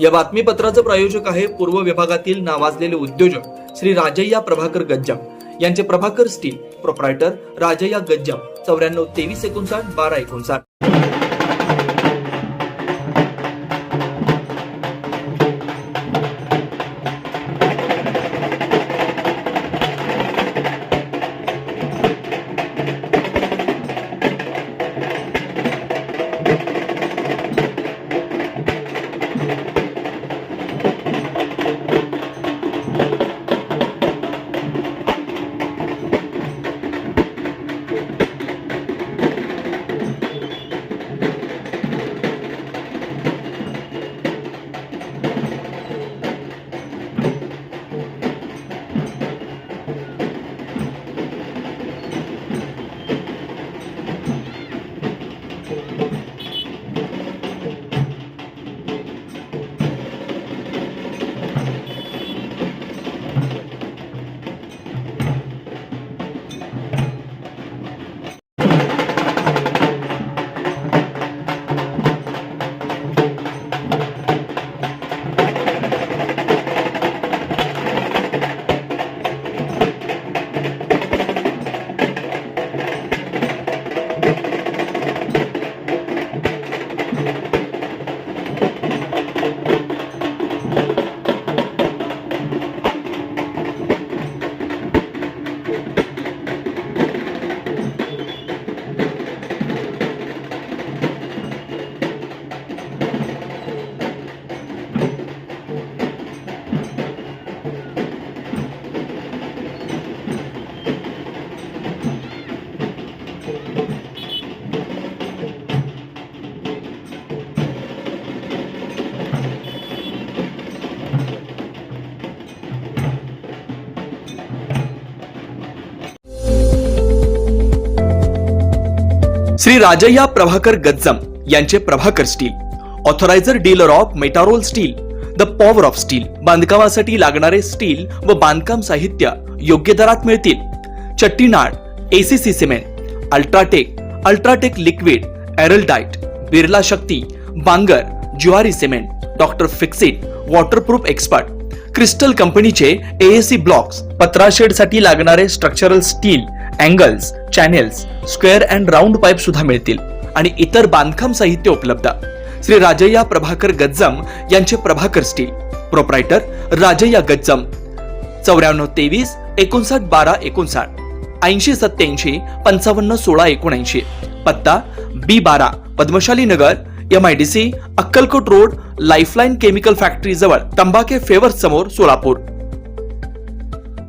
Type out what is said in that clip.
या बातमीपत्राचे प्रायोजक आहे पूर्व विभागातील नावाजलेले उद्योजक श्री राजय्या प्रभाकर गज्जाम यांचे प्रभाकर स्टील, प्रोप्रायटर राजय्या गज्जाम, 94 23 59 12 59. श्री राजय्या प्रभाकर गज्जाम यांचे Prabhakar steel, authorised dealer of Metarol steel, the power of steel. बांधकामासाठी लागणारे स्टील व बांधकाम साहित्य योग्य दरात मिळतील. Chettinad, ACC cement, UltraTech liquid, Araldite, Birla Shakti, Bangar, Zuari cement, doctor Fixit, waterproof expert, crystal कंपनीचे एएसी ब्लॉक्स, पत्राशेड साठी लागणारे structural steel, angles, channels, square and round pipe सुद्धा मिळतील आणि इतर बांधकाम साहित्य उपलब्ध. श्री राजय्या प्रभाकर गज्जाम यांचे प्रभाकर स्टील, प्रोप्रायटर राजय्या गज्जाम, 94 23 59 12 59, 80 87 55 16 79. पत्ता B12 पद्मशाली नगर, MIDC, Akkalkot road, lifeline chemical factory जवळ, तंबाखे फेवर्स समोर, सोलापूर.